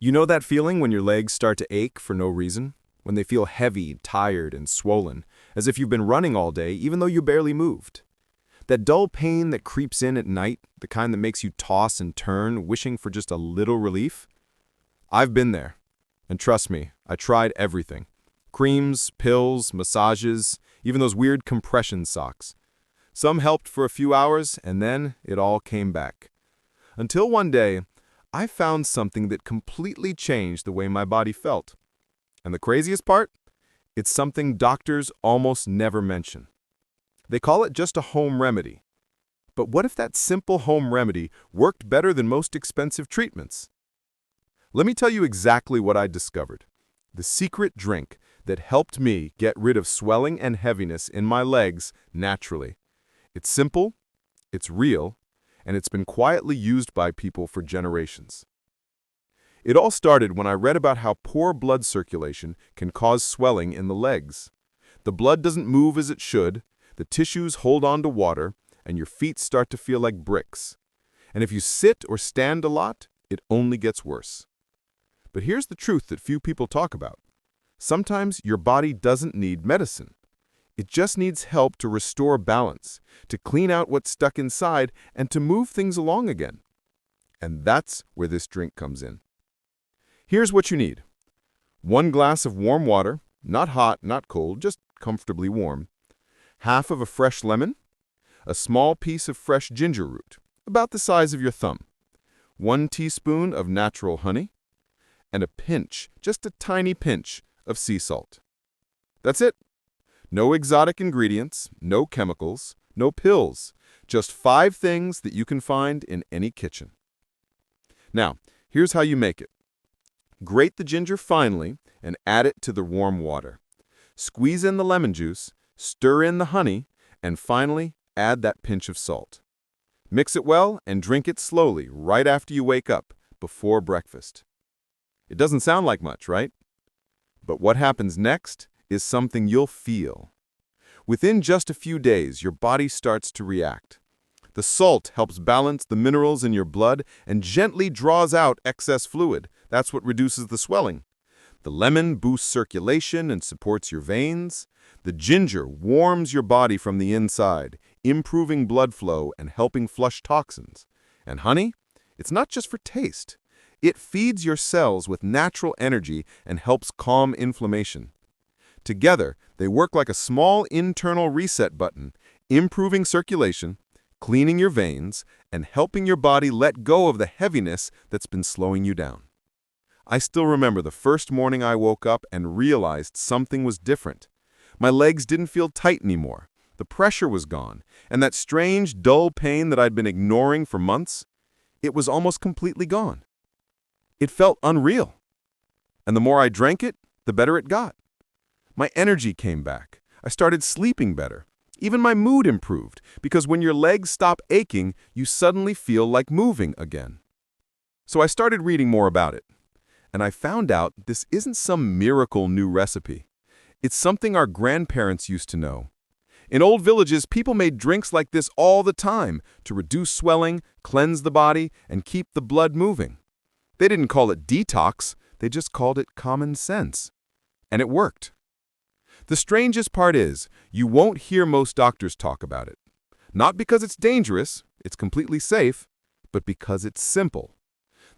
You know that feeling when your legs start to ache for no reason? When they feel heavy, tired, and swollen, as if you've been running all day even though you barely moved? That dull pain that creeps in at night, the kind that makes you toss and turn, wishing for just a little relief? I've been there. And trust me, I tried everything. Creams, pills, massages, even those weird compression socks. Some helped for a few hours, and then it all came back. Until one day, I found something that completely changed the way my body felt. And the craziest part? It's something doctors almost never mention. They call it just a home remedy. But what if that simple home remedy worked better than most expensive treatments? Let me tell you exactly what I discovered. The secret drink that helped me get rid of swelling and heaviness in my legs naturally. It's simple, it's real, and it's been quietly used by people for generations. It all started when I read about how poor blood circulation can cause swelling in the legs. The blood doesn't move as it should, the tissues hold on to water, and your feet start to feel like bricks. And if you sit or stand a lot, it only gets worse. But here's the truth that few people talk about. Sometimes your body doesn't need medicine. It just needs help to restore balance, to clean out what's stuck inside, and to move things along again. And that's where this drink comes in. Here's what you need. 1 glass of warm water, not hot, not cold, just comfortably warm. Half of a fresh lemon. A small piece of fresh ginger root, about the size of your thumb. 1 teaspoon of natural honey. And a pinch, just a tiny pinch, of sea salt. That's it. No exotic ingredients, no chemicals, no pills. Just 5 things that you can find in any kitchen. Now, here's how you make it. Grate the ginger finely and add it to the warm water. Squeeze in the lemon juice, stir in the honey, and finally add that pinch of salt. Mix it well and drink it slowly right after you wake up, before breakfast. It doesn't sound like much, right? But what happens next is something you'll feel. Within just a few days, your body starts to react. The salt helps balance the minerals in your blood and gently draws out excess fluid. That's what reduces the swelling. The lemon boosts circulation and supports your veins. The ginger warms your body from the inside, improving blood flow and helping flush toxins. And honey? It's not just for taste. It feeds your cells with natural energy and helps calm inflammation. Together, they work like a small internal reset button, improving circulation, cleaning your veins, and helping your body let go of the heaviness that's been slowing you down. I still remember the first morning I woke up and realized something was different. My legs didn't feel tight anymore. The pressure was gone, and that strange, dull pain that I'd been ignoring for months, it was almost completely gone. It felt unreal. And the more I drank it, the better it got. My energy came back. I started sleeping better. Even my mood improved, because when your legs stop aching, you suddenly feel like moving again. So I started reading more about it. And I found out this isn't some miracle new recipe. It's something our grandparents used to know. In old villages, people made drinks like this all the time to reduce swelling, cleanse the body, and keep the blood moving. They didn't call it detox, they just called it common sense. And it worked. The strangest part is, you won't hear most doctors talk about it. Not because it's dangerous, it's completely safe, but because it's simple.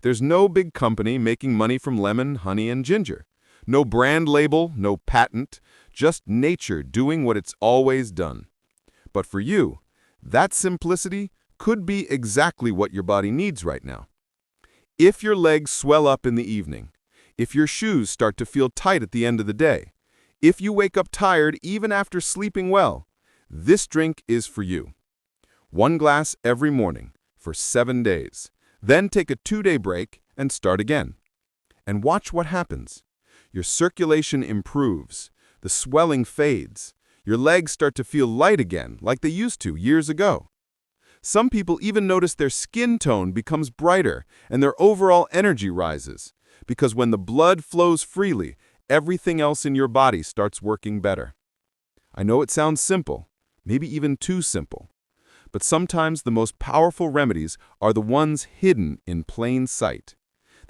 There's no big company making money from lemon, honey, and ginger. No brand label, no patent, just nature doing what it's always done. But for you, that simplicity could be exactly what your body needs right now. If your legs swell up in the evening, if your shoes start to feel tight at the end of the day, if you wake up tired even after sleeping well, this drink is for you. 1 glass every morning for 7 days. Then take a 2-day break and start again. And watch what happens. Your circulation improves. The swelling fades. Your legs start to feel light again, like they used to years ago. Some people even notice their skin tone becomes brighter and their overall energy rises. Because when the blood flows freely, everything else in your body starts working better. I know it sounds simple, maybe even too simple. But sometimes the most powerful remedies are the ones hidden in plain sight.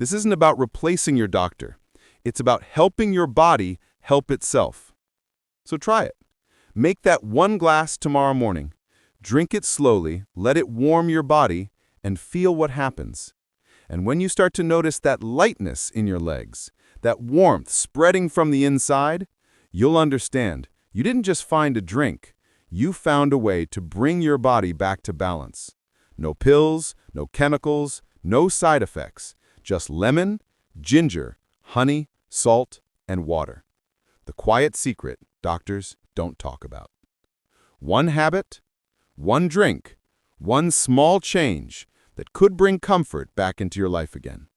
This isn't about replacing your doctor. It's about helping your body help itself. So try it. Make that one glass tomorrow morning. Drink it slowly, let it warm your body, and feel what happens. And when you start to notice that lightness in your legs, that warmth spreading from the inside, you'll understand you didn't just find a drink. You found a way to bring your body back to balance. No pills, no chemicals, no side effects. Just lemon, ginger, honey, salt, and water. The quiet secret doctors don't talk about. One habit, one drink, one small change that could bring comfort back into your life again.